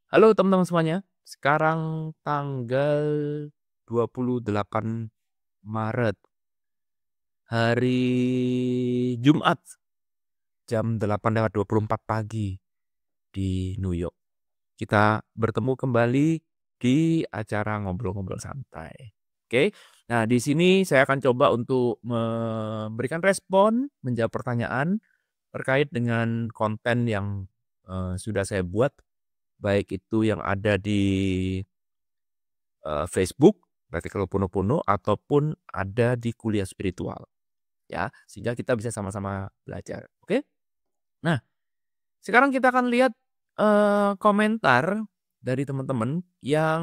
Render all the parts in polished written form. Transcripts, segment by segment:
Halo teman-teman semuanya, sekarang tanggal 28 Maret, hari Jumat, jam 8:24 pagi di New York. Kita bertemu kembali di acara ngobrol-ngobrol santai. Oke, nah di sini saya akan coba untuk memberikan respon, menjawab pertanyaan terkait dengan konten yang sudah saya buat, baik itu yang ada di Facebook, Practical Pono-Pono, ataupun ada di kuliah spiritual, ya, sehingga kita bisa sama-sama belajar, oke? Nah, sekarang kita akan lihat, komentar dari teman-teman yang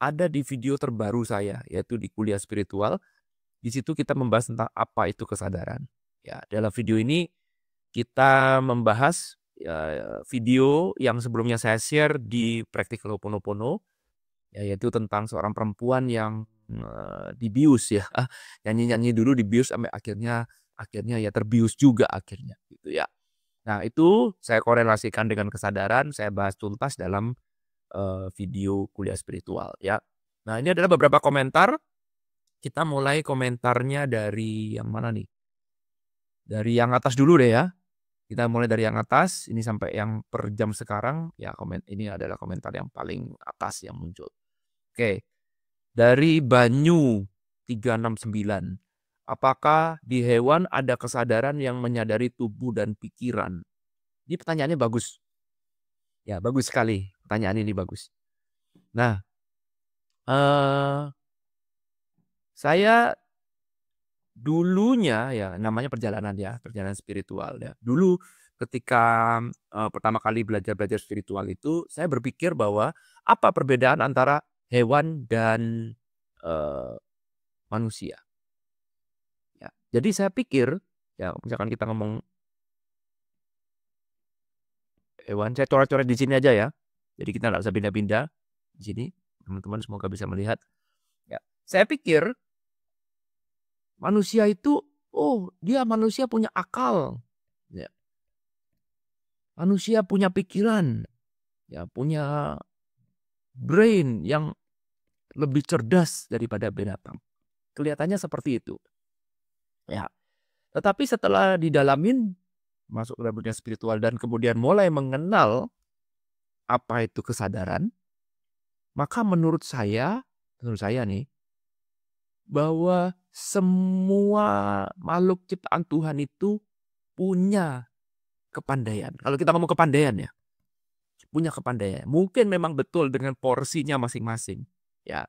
ada di video terbaru saya, yaitu di kuliah spiritual. Di situ kita membahas tentang apa itu kesadaran. Ya, dalam video ini kita membahas, video yang sebelumnya saya share di Practical Pono-Pono. Ya, yaitu tentang seorang perempuan yang, dibius ya, nyanyi-nyanyi dulu dibius sampai akhirnya akhirnya ya terbius juga akhirnya, gitu ya. Nah, itu saya korelasikan dengan kesadaran, saya bahas tuntas dalam, video kuliah spiritual ya. Nah, ini adalah beberapa komentar, kita mulai komentarnya dari yang mana nih? Dari yang atas dulu deh ya. Kita mulai dari yang atas, ini sampai yang per jam sekarang, ya ini adalah komentar yang paling atas yang muncul. Oke. Dari Banyu 369, apakah di hewan ada kesadaran yang menyadari tubuh dan pikiran? Ini pertanyaannya bagus. Ya, bagus sekali. Pertanyaan ini bagus. Nah, eh, saya dulunya ya namanya perjalanan ya, perjalanan spiritual ya. Dulu ketika pertama kali belajar-belajar spiritual itu, saya berpikir bahwa apa perbedaan antara hewan dan eh, manusia. Ya, jadi saya pikir, ya misalkan kita ngomong hewan, saya coret-coret di sini aja ya. Jadi kita nggak usah pindah-pindah di sini. Teman-teman semoga bisa melihat. Ya, saya pikir manusia itu, oh dia manusia punya akal, ya. Manusia punya pikiran, ya punya brain yang lebih cerdas daripada binatang. Kelihatannya seperti itu. Ya, tetapi setelah didalamin masuk ke dalam dunia spiritual dan kemudian mulai mengenal apa itu kesadaran, maka menurut saya nih, bahwa semua makhluk ciptaan Tuhan itu punya kepandaian. Kalau kita ngomong kepandaian ya, punya kepandaian. Mungkin memang betul dengan porsinya masing-masing. Ya,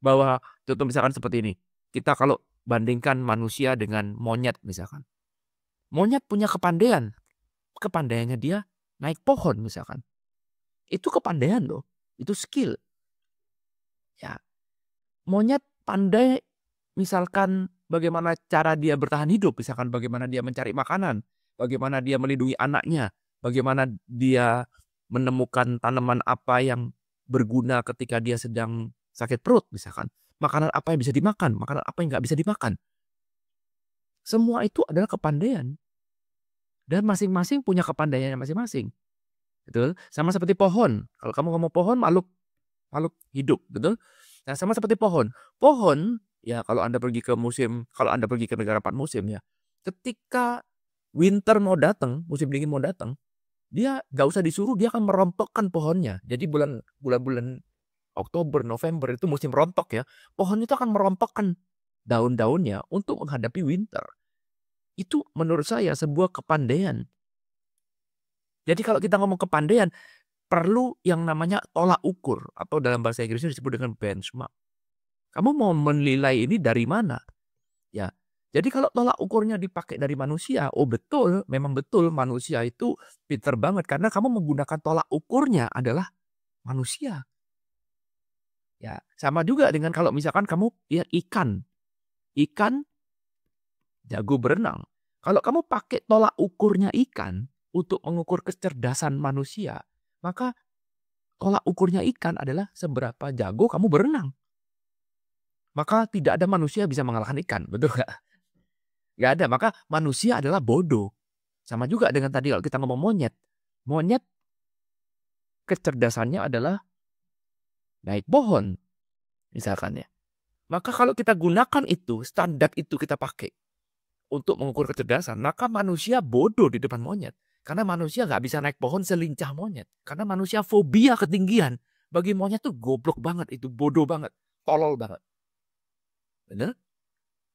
bahwa contoh misalkan seperti ini. Kita kalau bandingkan manusia dengan monyet misalkan. Monyet punya kepandaian. Kepandaiannya dia naik pohon misalkan. Itu kepandaian loh. Itu skill. Ya, monyet pandai misalkan bagaimana cara dia bertahan hidup, misalkan bagaimana dia mencari makanan, bagaimana dia melindungi anaknya, bagaimana dia menemukan tanaman apa yang berguna ketika dia sedang sakit perut misalkan. Makanan apa yang bisa dimakan, makanan apa yang nggak bisa dimakan. Semua itu adalah kepandaian. Dan masing-masing punya kepandaiannya masing-masing. Betul? Sama seperti pohon. Kalau kamu ngomong pohon, makhluk makhluk hidup, betul? Nah, sama seperti pohon. Pohon, ya kalau Anda pergi ke negara 4 musim ya, ketika winter mau datang, musim dingin mau datang, dia nggak usah disuruh, dia akan merontokkan pohonnya. Jadi bulan-bulan Oktober, November itu musim rontok ya. Pohon itu akan merontokkan daun-daunnya untuk menghadapi winter. Itu menurut saya sebuah kepandaian. Jadi kalau kita ngomong kepandaian, perlu yang namanya tolak ukur atau dalam bahasa Inggrisnya disebut dengan benchmark. Kamu mau menilai ini dari mana? Ya. Jadi kalau tolak ukurnya dipakai dari manusia, oh betul, memang betul manusia itu pinter banget karena kamu menggunakan tolak ukurnya adalah manusia. Ya, sama juga dengan kalau misalkan kamu lihat ikan. Ikan jago berenang. Kalau kamu pakai tolak ukurnya ikan untuk mengukur kecerdasan manusia, maka tolak ukurnya ikan adalah seberapa jago kamu berenang. Maka tidak ada manusia bisa mengalahkan ikan, betul nggak? Nggak ada, maka manusia adalah bodoh. Sama juga dengan tadi kalau kita ngomong monyet. Monyet kecerdasannya adalah naik pohon, misalkan ya. Maka kalau kita gunakan itu, standar itu kita pakai untuk mengukur kecerdasan, maka manusia bodoh di depan monyet. Karena manusia nggak bisa naik pohon selincah monyet. Karena manusia fobia ketinggian. Bagi monyet tuh goblok banget, itu bodoh banget, tolol banget. Bener?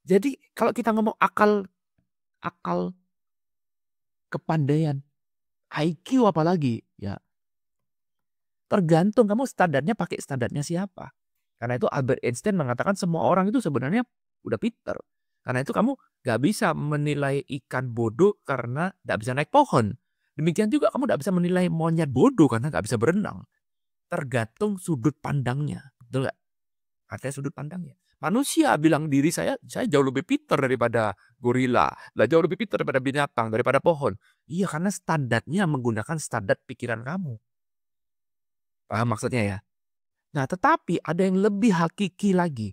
Jadi kalau kita ngomong akal kepandaian, IQ apalagi, ya tergantung kamu standarnya pakai standarnya siapa. Karena itu Albert Einstein mengatakan semua orang itu sebenarnya udah pinter. Karena itu kamu gak bisa menilai ikan bodoh karena gak bisa naik pohon. Demikian juga kamu gak bisa menilai monyet bodoh karena gak bisa berenang. Tergantung sudut pandangnya. Betul gak? Artinya sudut pandangnya. Manusia bilang diri saya jauh lebih pintar daripada gorila. Jauh lebih pintar daripada binatang, daripada pohon. Iya, karena standarnya menggunakan standar pikiran kamu. Paham maksudnya ya? Nah, tetapi ada yang lebih hakiki lagi.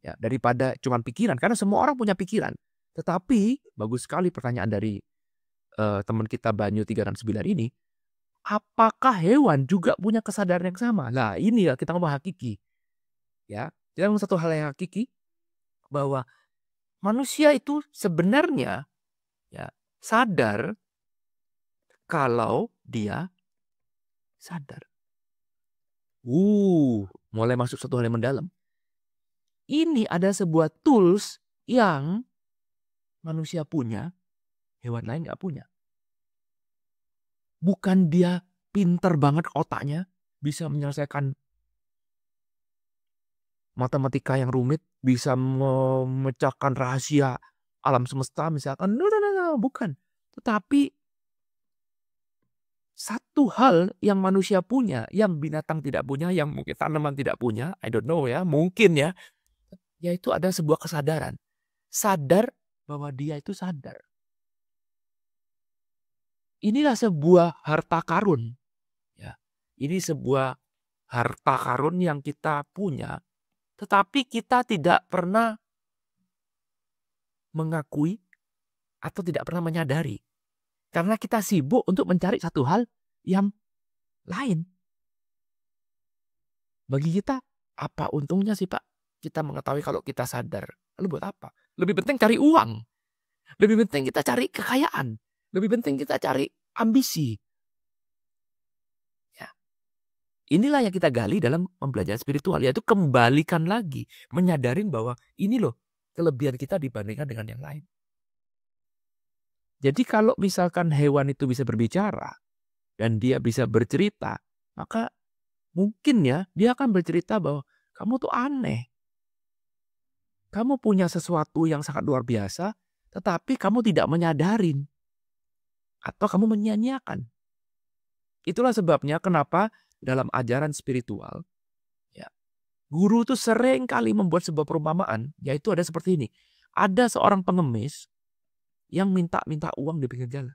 Ya, daripada cuma pikiran. Karena semua orang punya pikiran. Tetapi, bagus sekali pertanyaan dari teman kita Banyu 369 ini. Apakah hewan juga punya kesadaran yang sama? Nah, ini ya kita ngomong hakiki. Ya, kita ngomong satu hal yang hakiki. Bahwa manusia itu sebenarnya ya sadar kalau dia sadar. Mulai masuk satu hal yang mendalam. Ini ada sebuah tools yang manusia punya, hewan lain nggak punya. Bukan dia pinter banget otaknya, bisa menyelesaikan matematika yang rumit, bisa memecahkan rahasia alam semesta misalkan. No, bukan. Tetapi satu hal yang manusia punya, yang binatang tidak punya, yang mungkin tanaman tidak punya, I don't know ya, mungkin ya, yaitu ada sebuah kesadaran. Sadar bahwa dia itu sadar. Inilah sebuah harta karun. Ya, ini sebuah harta karun yang kita punya, tetapi kita tidak pernah mengakui atau tidak pernah menyadari. Karena kita sibuk untuk mencari satu hal yang lain. Bagi kita, apa untungnya sih Pak? Kita mengetahui kalau kita sadar. Lalu buat apa? Lebih penting cari uang. Lebih penting kita cari kekayaan. Lebih penting kita cari ambisi. Ya. Inilah yang kita gali dalam pembelajaran spiritual. Yaitu kembalikan lagi. Menyadarin bahwa ini loh kelebihan kita dibandingkan dengan yang lain. Jadi kalau misalkan hewan itu bisa berbicara. Dan dia bisa bercerita. Maka mungkin ya dia akan bercerita bahwa kamu tuh aneh. Kamu punya sesuatu yang sangat luar biasa. Tetapi kamu tidak menyadarin. Atau kamu menyia-nyiakan. Itulah sebabnya kenapa dalam ajaran spiritual. Ya, guru tuh sering kali membuat sebuah perumpamaan. Yaitu ada seperti ini. Ada seorang pengemis. Yang minta uang di pinggir jalan.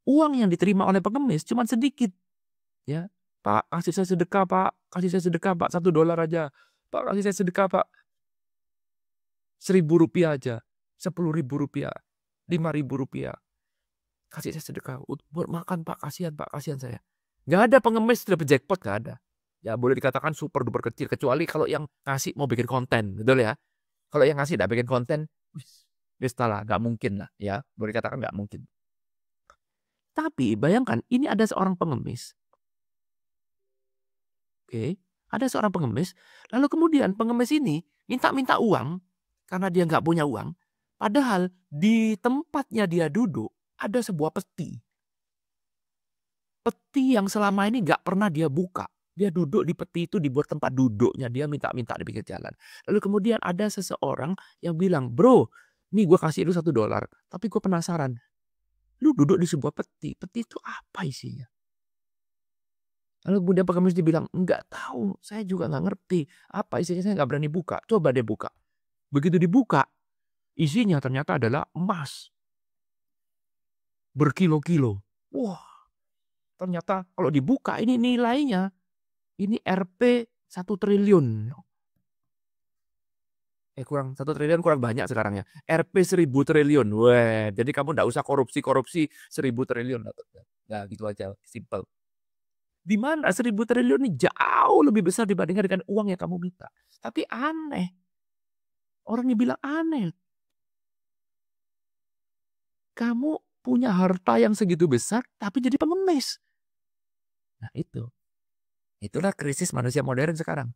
Uang yang diterima oleh pengemis cuma sedikit. Ya, Pak, kasih saya sedekah, Pak. Kasih saya sedekah, Pak. $1 aja. Pak, kasih saya sedekah, Pak. Rp1.000 aja. Rp10.000. Rp5.000. Kasih saya sedekah. Buat makan, Pak. Kasihan, Pak. Kasihan saya. Gak ada pengemis dapat jackpot, gak ada. Ya boleh dikatakan super duper kecil. Kecuali kalau yang ngasih mau bikin konten. Betul ya? Kalau yang ngasih tidak bikin konten, wis lah, gak mungkin lah. Ya, boleh dikatakan gak mungkin. Tapi bayangkan, ini ada seorang pengemis. Oke, ada seorang pengemis. Lalu kemudian pengemis ini minta uang. Karena dia nggak punya uang. Padahal di tempatnya dia duduk ada sebuah peti. Peti yang selama ini nggak pernah dia buka. Dia duduk di peti itu dibuat tempat duduknya. Dia minta di pinggir jalan. Lalu kemudian ada seseorang yang bilang, bro, nih gue kasih lu $1. Tapi gue penasaran. Lu duduk di sebuah peti. Peti itu apa isinya? Lalu kemudian pengemis dibilang, enggak tahu, saya juga nggak ngerti. Apa isinya, saya nggak berani buka. Coba deh buka. Begitu dibuka, isinya ternyata adalah emas. Berkilo-kilo. Wah, ternyata kalau dibuka ini nilainya, ini Rp 1 triliun. Kurang 1 triliun kurang banyak sekarang ya. Rp 1.000 triliun. Wah, jadi kamu nggak usah korupsi 1.000 triliun. Nah, gitu aja, simple. Di mana 1.000 triliun ini jauh lebih besar dibandingkan dengan uang yang kamu minta. Tapi aneh, orangnya bilang aneh. Kamu punya harta yang segitu besar tapi jadi pengemis. Nah itu. Itulah krisis manusia modern sekarang.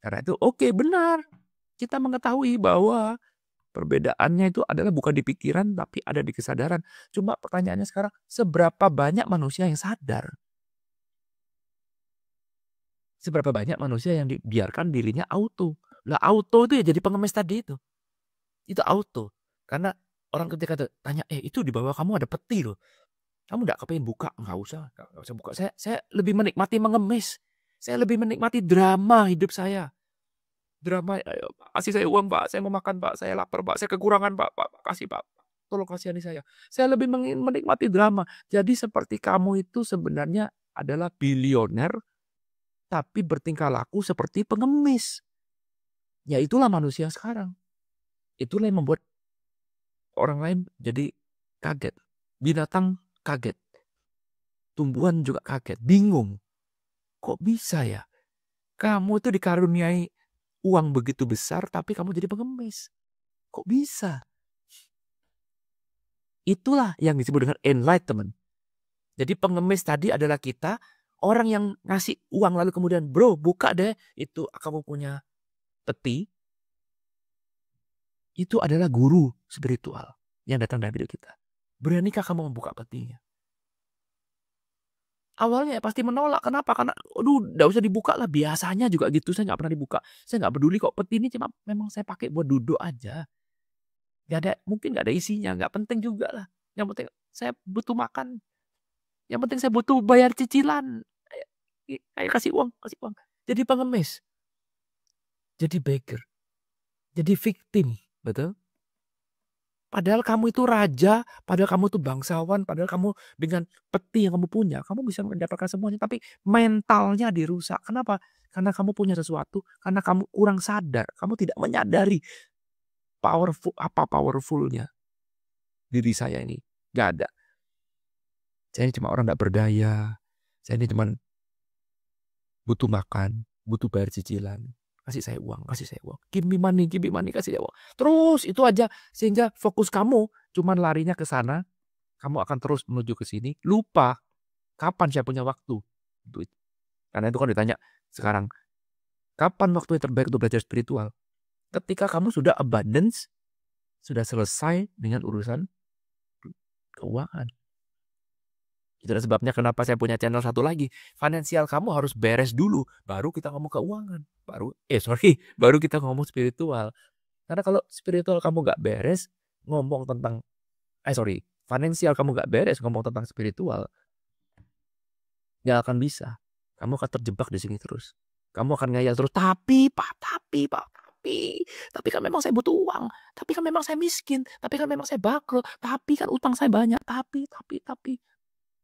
Karena itu oke, benar. Kita mengetahui bahwa perbedaannya itu adalah bukan di pikiran tapi ada di kesadaran. Cuma pertanyaannya sekarang, seberapa banyak manusia yang sadar? Seberapa banyak manusia yang dibiarkan dirinya auto? Lah auto itu ya jadi pengemis tadi itu. Itu auto. Karena orang ketika tanya, itu di bawah kamu ada peti loh. Kamu nggak kepengen buka? Nggak usah buka. Saya lebih menikmati mengemis. Saya lebih menikmati drama hidup saya. Drama, "Ayo Pak, kasih saya uang Pak, saya mau makan Pak, saya lapar Pak, saya kekurangan Pak, Pak, kasih Pak, tolong kasihani saya." Saya lebih menikmati drama. Jadi seperti kamu itu sebenarnya adalah bilioner, tapi bertingkah laku seperti pengemis. Ya itulah manusia sekarang. Itulah yang membuat orang lain jadi kaget. Binatang kaget. Tumbuhan juga kaget, bingung. Kok bisa ya? Kamu itu dikaruniai uang begitu besar, tapi kamu jadi pengemis. Kok bisa? Itulah yang disebut dengan enlightenment. Jadi pengemis tadi adalah kita, orang yang ngasih uang lalu kemudian, bro buka deh, itu kamu punya peti. Itu adalah guru spiritual yang datang dalam hidup kita. Beranikah kamu membuka petinya? Awalnya pasti menolak. Kenapa? Karena, aduh, nggak usah dibuka lah. Biasanya juga gitu. Saya nggak pernah dibuka. Saya nggak peduli kok. Peti ini cuma memang saya pakai buat duduk aja. Mungkin nggak ada isinya. Nggak penting juga lah. Yang penting saya butuh makan. Yang penting saya butuh bayar cicilan. Ayo kasih uang, kasih uang. Jadi pengemis. Jadi beggar. Jadi victim. Betul? Padahal kamu itu raja, padahal kamu itu bangsawan, padahal kamu dengan peti yang kamu punya, kamu bisa mendapatkan semuanya. Tapi mentalnya dirusak. Kenapa? Karena kamu punya sesuatu, karena kamu kurang sadar. Kamu tidak menyadari powerfulnya diri saya ini. Gak ada. Saya ini cuma orang gak berdaya. Saya ini cuma butuh makan, butuh bayar cicilan. Kasih saya uang, kasih saya uang. Give me money, kasih saya uang. Terus itu aja. Sehingga fokus kamu cuman larinya ke sana. Kamu akan terus menuju ke sini. Lupa kapan saya punya waktu. Karena itu kan ditanya sekarang. Kapan waktu yang terbaik untuk belajar spiritual? Ketika kamu sudah abundance. Sudah selesai dengan urusan keuangan. Itulah sebabnya kenapa saya punya channel satu lagi. Finansial kamu harus beres dulu. Baru kita ngomong keuangan. Baru kita ngomong spiritual. Karena kalau spiritual kamu gak beres, ngomong tentang, finansial kamu gak beres, ngomong tentang spiritual, gak akan bisa. Kamu akan terjebak di sini terus. Kamu akan ngayal terus, tapi kan memang saya butuh uang, tapi kan memang saya miskin, tapi kan memang saya bangkrut, tapi kan utang saya banyak, tapi.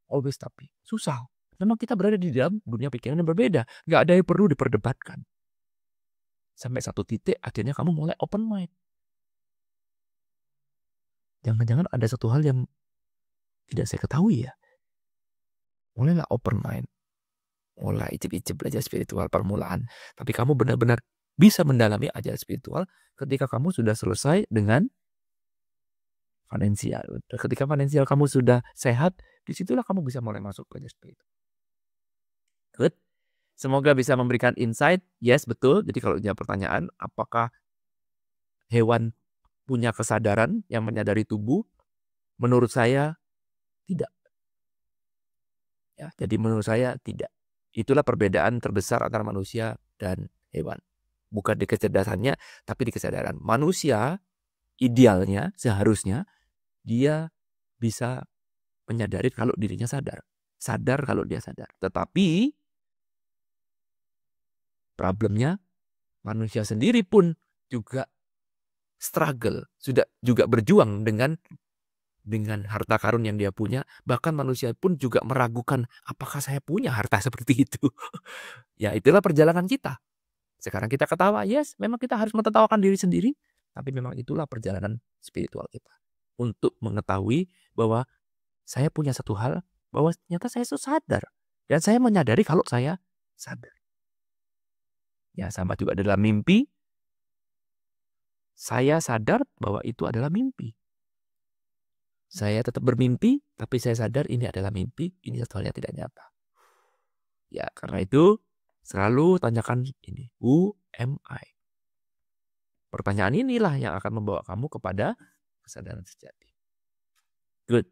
Always tapi. Susah. Memang kita berada di dalam dunia pikiran yang berbeda. Gak ada yang perlu diperdebatkan. Sampai satu titik akhirnya kamu mulai open mind. Jangan-jangan ada satu hal yang tidak saya ketahui ya. Mulailah open mind. Mulai icip-icip belajar spiritual permulaan. Tapi kamu benar-benar bisa mendalami ajaran spiritual ketika kamu sudah selesai dengan finansial. Ketika finansial kamu sudah sehat, disitulah kamu bisa mulai masuk belajar spiritual. Good. Semoga bisa memberikan insight. Yes, betul. Jadi kalau ada pertanyaan, apakah hewan punya kesadaran yang menyadari tubuh? Menurut saya tidak. Ya, jadi menurut saya tidak. Itulah perbedaan terbesar antara manusia dan hewan. Bukan di kecerdasannya, tapi di kesadaran. Manusia idealnya, seharusnya dia bisa menyadari kalau dirinya sadar. Sadar kalau dia sadar. Tetapi problemnya manusia sendiri pun juga struggle, sudah juga berjuang dengan harta karun yang dia punya. Bahkan manusia pun juga meragukan, apakah saya punya harta seperti itu? Ya itulah perjalanan kita. Sekarang kita ketawa, yes, memang kita harus mentertawakan diri sendiri. Tapi memang itulah perjalanan spiritual kita. Untuk mengetahui bahwa saya punya satu hal, bahwa ternyata saya sadar. Dan saya menyadari kalau saya sadar. Ya, sama juga dalam mimpi. Saya sadar bahwa itu adalah mimpi. Saya tetap bermimpi, tapi saya sadar ini adalah mimpi, ini satu hal yang tidak nyata. Ya, karena itu selalu tanyakan ini, who am I? Pertanyaan inilah yang akan membawa kamu kepada kesadaran sejati. Good.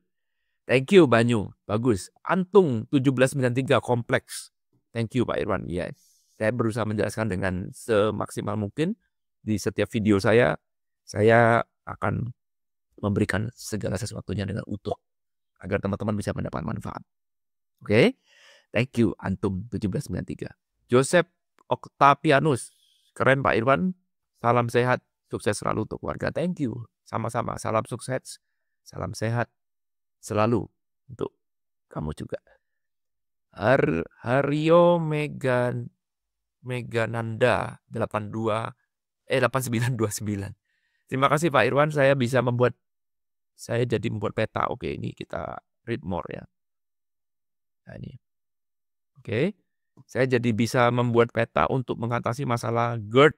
Thank you Banyu. Bagus. Antung 1793 kompleks. Thank you Pak Irwan. Yes. Saya berusaha menjelaskan dengan semaksimal mungkin di setiap video saya akan memberikan segala sesuatunya dengan utuh agar teman-teman bisa mendapat manfaat. Oke? Thank you Antum 1793. Joseph Octavianus. Keren Pak Irwan. Salam sehat, sukses selalu untuk keluarga. Thank you. Sama-sama. Salam sukses, salam sehat selalu untuk kamu juga. Hario Megananda 8929. Terima kasih Pak Irwan, saya jadi membuat peta. Oke, ini kita read more ya. Nah, ini. Oke. Saya jadi bisa membuat peta untuk mengatasi masalah GERD.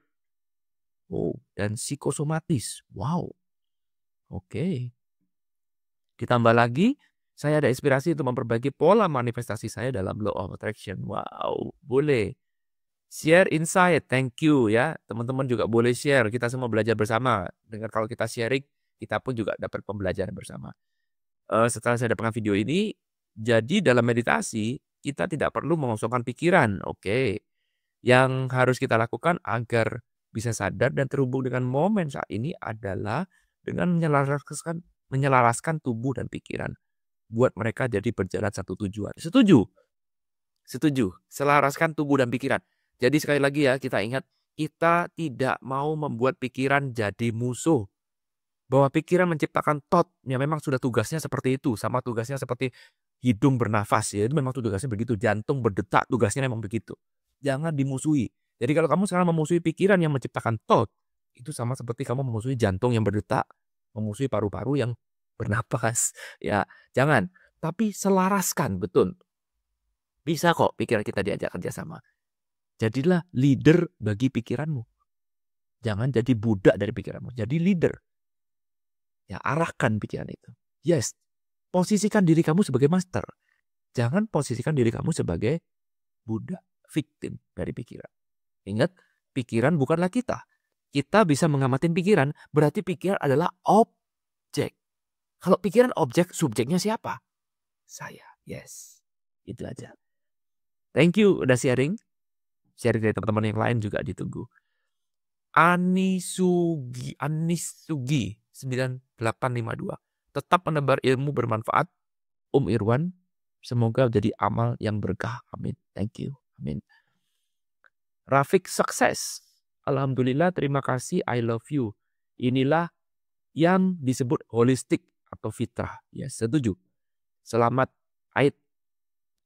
Oh, dan psikosomatis. Wow. Oke. Ditambah lagi, saya ada inspirasi untuk memperbaiki pola manifestasi saya dalam law of attraction. Wow, boleh. Share insight, thank you ya. Teman-teman juga boleh share, kita semua belajar bersama. Dengan kalau kita sharing, kita pun juga dapat pembelajaran bersama. Setelah saya dapatkan video ini, jadi dalam meditasi, kita tidak perlu mengosongkan pikiran. Oke. Yang harus kita lakukan agar bisa sadar dan terhubung dengan momen saat ini adalah dengan menyelaraskan tubuh dan pikiran. Buat mereka jadi berjalan satu tujuan. Setuju? Setuju. Selaraskan tubuh dan pikiran. Jadi sekali lagi ya, kita ingat, kita tidak mau membuat pikiran jadi musuh. Bahwa pikiran menciptakan thought, ya memang sudah tugasnya seperti itu. Sama tugasnya seperti hidung bernafas, ya itu memang tugasnya begitu. Jantung berdetak, tugasnya memang begitu. Jangan dimusuhi. Jadi kalau kamu sekarang memusuhi pikiran yang menciptakan thought, itu sama seperti kamu memusuhi jantung yang berdetak, memusuhi paru-paru yang bernapas. Ya, jangan. Tapi selaraskan, betul. Bisa kok pikiran kita diajak kerjasama. Jadilah leader bagi pikiranmu. Jangan jadi budak dari pikiranmu. Jadi leader. Ya, arahkan pikiran itu. Yes, posisikan diri kamu sebagai master. Jangan posisikan diri kamu sebagai budak, victim dari pikiran. Ingat, pikiran bukanlah kita. Kita bisa mengamati pikiran, berarti pikiran adalah objek. Kalau pikiran objek, subjeknya siapa? Saya. Yes, itu aja. Thank you udah sharing. Sharing dari teman-teman yang lain juga ditunggu. Anisugi 9852. Tetap menebar ilmu bermanfaat. Irwan, semoga jadi amal yang berkah. Amin. Thank you. Amin. Rafiq sukses. Alhamdulillah, terima kasih. I love you. Inilah yang disebut holistik atau fitrah. Ya, setuju. Selamat Aid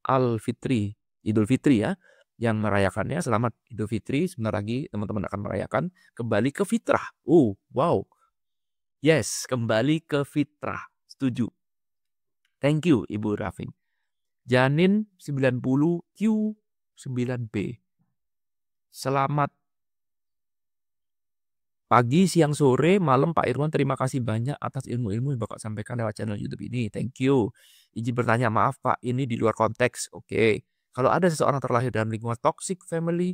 al-Fitri, Idul Fitri ya. Yang merayakannya, selamat Idul Fitri. Sebentar lagi teman-teman akan merayakan. Kembali ke fitrah. Wow. Yes, kembali ke fitrah. Setuju. Thank you Ibu Rafiq. Janin 90Q9B. Selamat pagi, siang, sore, malam Pak Irwan. Terima kasih banyak atas ilmu-ilmu yang Bapak sampaikan lewat channel YouTube ini. Thank you. Izin bertanya, maaf Pak, ini di luar konteks. Oke. Kalau ada seseorang terlahir dalam lingkungan toxic family,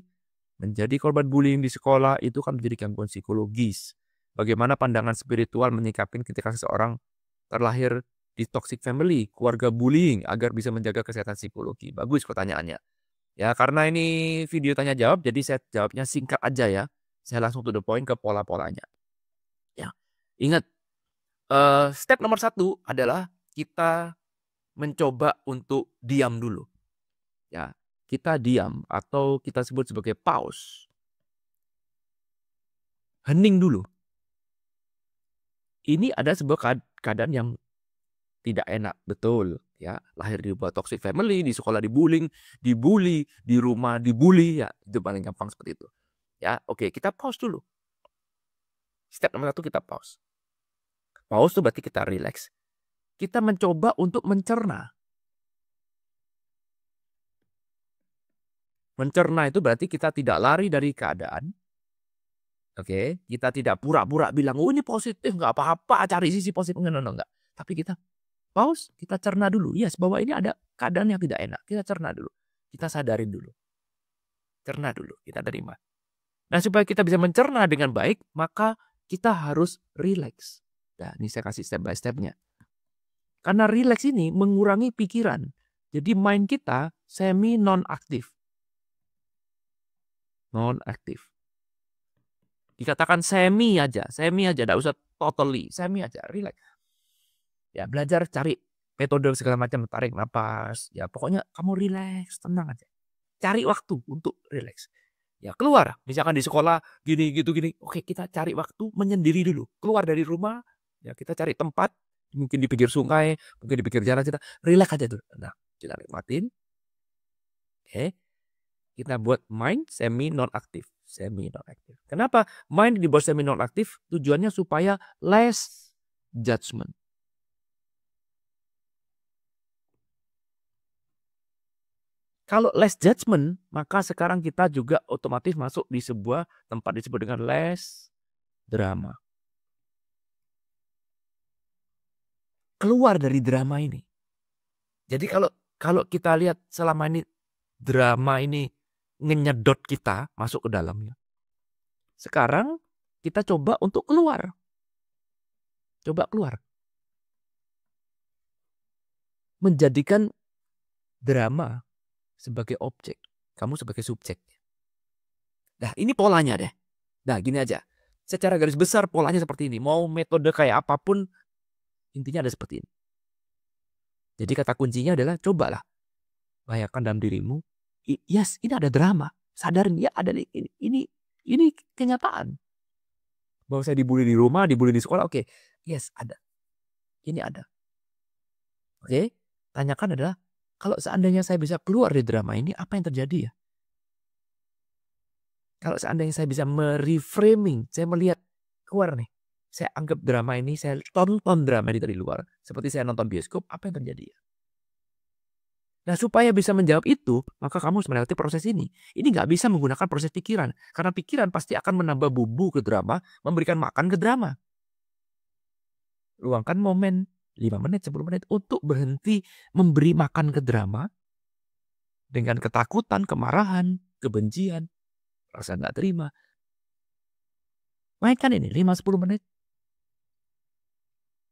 menjadi korban bullying di sekolah, itu kan menjadi gangguan psikologis. Bagaimana pandangan spiritual menyikapi ketika seseorang terlahir di toxic family, keluarga bullying, agar bisa menjaga kesehatan psikologi? Bagus pertanyaannya. Ya, karena ini video tanya jawab, jadi saya jawabnya singkat aja ya. Saya langsung to the point ke pola-polanya. Ya, ingat, step nomor 1 adalah kita mencoba untuk diam dulu. Ya, kita diam atau kita sebut sebagai pause. Hening dulu. Ini ada sebuah keadaan yang tidak enak, betul. Ya, lahir di sebuah toxic family, di sekolah dibully, di rumah dibully, ya itu paling gampang seperti itu. Ya, oke, kita pause dulu. Step nomor 1 kita pause. Pause itu berarti kita relax. Kita mencoba untuk mencerna. Mencerna itu berarti kita tidak lari dari keadaan. Oke, kita tidak pura-pura bilang, oh ini positif, nggak apa-apa, cari sisi positif. Enggak. Tapi kita pause, kita cerna dulu. Yes, bahwa ini ada keadaan yang tidak enak. Kita cerna dulu. Kita sadarin dulu. Cerna dulu, kita terima. Nah, supaya kita bisa mencerna dengan baik, maka kita harus relax. Nah, ini saya kasih step by stepnya. Karena relax ini mengurangi pikiran. Jadi mind kita semi non-aktif. Non-aktif. Dikatakan semi aja, tidak usah totally, semi aja, relax. Ya, belajar cari metode segala macam, tarik nafas, ya pokoknya kamu relax, tenang aja. Cari waktu untuk relax. Ya keluar, misalkan di sekolah gini gitu gini, oke kita cari waktu menyendiri dulu. Keluar dari rumah, ya kita cari tempat, mungkin di pinggir sungai, mungkin di pinggir jalan, kita relax aja dulu. Nah, kita nikmatin. Oke. Kita buat mind semi non-aktif. Kenapa mind dibuat semi non-aktif? Tujuannya supaya less judgment. Kalau less judgment, maka sekarang kita juga otomatis masuk di sebuah tempat disebut dengan less drama. Keluar dari drama ini. Jadi kalau kita lihat selama ini drama ini ngenyedot kita masuk ke dalamnya. Sekarang kita coba untuk keluar. Coba keluar. Menjadikan drama sebagai objek. Kamu sebagai subjek. Nah, ini polanya deh. Nah, gini aja. Secara garis besar polanya seperti ini. Mau metode kayak apapun, intinya ada seperti ini. Jadi kata kuncinya adalah cobalah. Bayangkan dalam dirimu. Yes, ini ada drama. Sadarin ya ada ini kenyataan. Bahwa saya dibully di rumah, dibully di sekolah, oke. Yes, ada. Ini ada. Oke. Tanyakan adalah, kalau seandainya saya bisa keluar dari drama ini, apa yang terjadi ya? Kalau seandainya saya bisa mereframing, saya melihat keluar nih. Saya anggap drama ini, saya tonton drama ini dari luar. Seperti saya nonton bioskop, apa yang terjadi ya? Nah, supaya bisa menjawab itu, maka kamu harus melewati proses ini. Ini nggak bisa menggunakan proses pikiran. Karena pikiran pasti akan menambah bumbu ke drama, memberikan makan ke drama. Luangkan momen 5 menit, 10 menit untuk berhenti memberi makan ke drama dengan ketakutan, kemarahan, kebencian, rasa nggak terima. Mainkan ini 5-10 menit.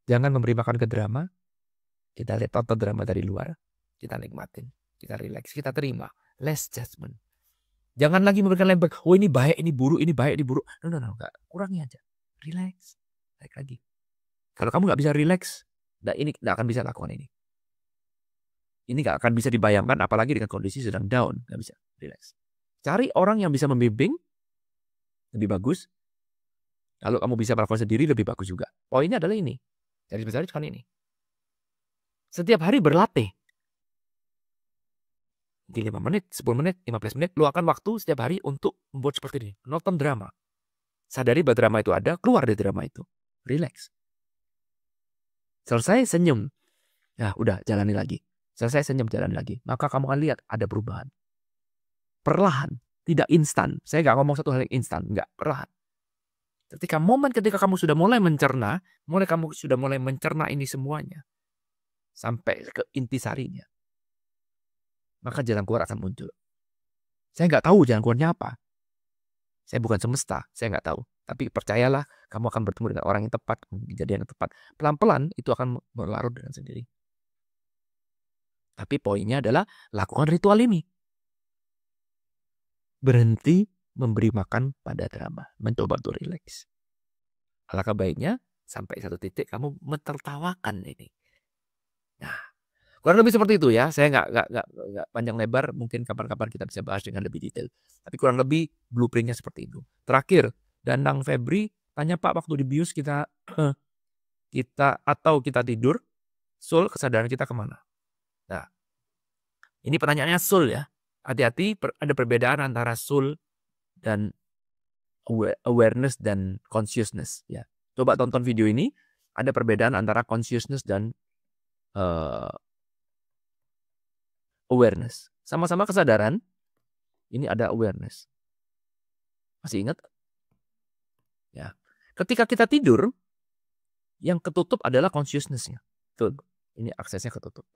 Jangan memberi makan ke drama. Kita lihat tonton drama dari luar. Kita nikmatin, kita relax, kita terima. Less judgment. Jangan lagi memberikan label, oh ini baik, ini buruk, ini baik, ini buruk. No, enggak. Kurangi aja. Relax. Baik lagi. Kalau kamu nggak bisa relax, ini nggak akan bisa lakukan ini. Ini nggak akan bisa dibayangkan, apalagi dengan kondisi sedang down. Nggak bisa. Relax. Cari orang yang bisa membimbing, lebih bagus. Kalau kamu bisa melakukan sendiri, lebih bagus juga. Poinnya adalah ini. Jadi besarnya kan ini. Setiap hari berlatih. Di 5 menit, 10 menit, 15 menit, luangkan waktu setiap hari untuk membuat seperti ini. Nonton drama. Sadari bahwa drama itu ada, keluar dari drama itu. Relax. Selesai, senyum. Nah, udah, jalani lagi. Selesai, senyum, jalani lagi. Maka kamu akan lihat ada perubahan. Perlahan, tidak instan. Saya nggak ngomong satu hal yang instan, nggak, perlahan. Ketika kamu sudah mulai mencerna, kamu sudah mulai mencerna ini semuanya. Sampai ke intisarinya. Maka jalan keluar akan muncul. Saya nggak tahu jalan keluarnya apa. Saya bukan semesta, saya nggak tahu. Tapi percayalah, kamu akan bertemu dengan orang yang tepat, kejadian yang tepat. Pelan-pelan itu akan berlarut dengan sendiri. Tapi poinnya adalah lakukan ritual ini. Berhenti memberi makan pada drama. Mencoba untuk relax. Alangkah baiknya sampai satu titik kamu mentertawakan ini. Nah, kurang lebih seperti itu ya. Saya nggak panjang lebar. Mungkin kapan-kapan kita bisa bahas dengan lebih detail. Tapi kurang lebih blueprintnya seperti itu. Terakhir, Danang Febri tanya, Pak, waktu di bius kita tidur, soul kesadaran kita kemana? Nah, ini pertanyaannya soul ya. Hati-hati, ada perbedaan antara soul dan awareness dan consciousness ya. Coba tonton video ini. Ada perbedaan antara consciousness dan awareness. Sama-sama kesadaran, Ini ada awareness. Masih ingat? Ya. Ketika kita tidur, yang ketutup adalah consciousness-nya. Tuh, ini aksesnya ketutup.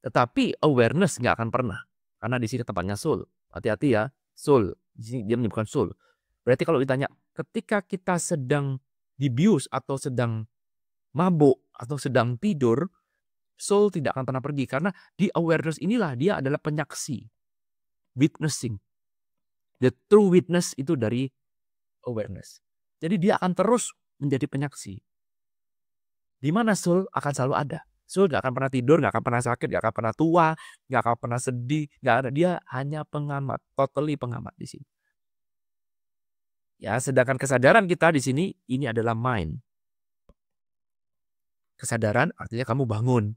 Tetapi awareness nggak akan pernah. Karena di sini tempatnya soul. Hati-hati ya, soul. Di sini dia menyebutkan soul. Berarti kalau ditanya, ketika kita sedang dibius atau sedang mabuk atau sedang tidur, soul tidak akan pernah pergi. Karena di awareness inilah dia adalah penyaksi. Witnessing. The true witness itu dari awareness. Jadi dia akan terus menjadi penyaksi. Di mana soul akan selalu ada. Soul gak akan pernah tidur, gak akan pernah sakit, gak akan pernah tua, gak akan pernah sedih, gak ada. Dia hanya pengamat, totally pengamat di sini. Ya, sedangkan kesadaran kita di sini ini adalah mind. Kesadaran artinya kamu bangun.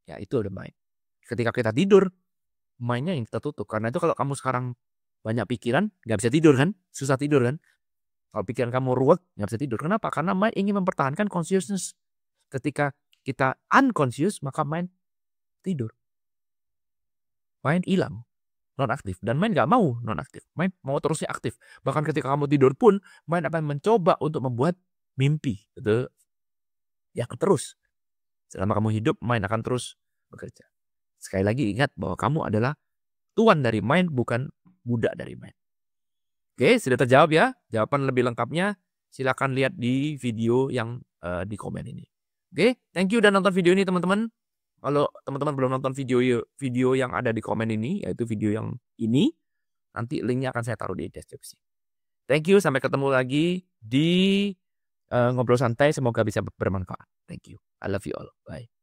Ya, itu ada mind. Ketika kita tidur, mindnya yang kita tutup. Karena itu kalau kamu sekarang banyak pikiran, gak bisa tidur kan? Susah tidur kan? Kalau pikiran kamu ruwet, gak bisa tidur. Kenapa? Karena mind ingin mempertahankan consciousness. Ketika kita unconscious, maka mind tidur. Mind hilang, non-aktif. Dan mind gak mau non-aktif. Mind mau terusnya aktif. Bahkan ketika kamu tidur pun, mind akan mencoba untuk membuat mimpi. Gitu. Ya, terus. Selama kamu hidup, mind akan terus bekerja. Sekali lagi ingat bahwa kamu adalah tuan dari mind, bukan budak dari mind. Oke, sudah terjawab ya. Jawaban lebih lengkapnya silakan lihat di video yang di komen ini. Oke, thank you udah nonton video ini teman-teman. Kalau teman-teman belum nonton video yang ada di komen ini, yaitu video yang ini, nanti linknya akan saya taruh di deskripsi. Thank you, sampai ketemu lagi di ngobrol santai. Semoga bisa bermanfaat. Thank you. I love you all. Bye.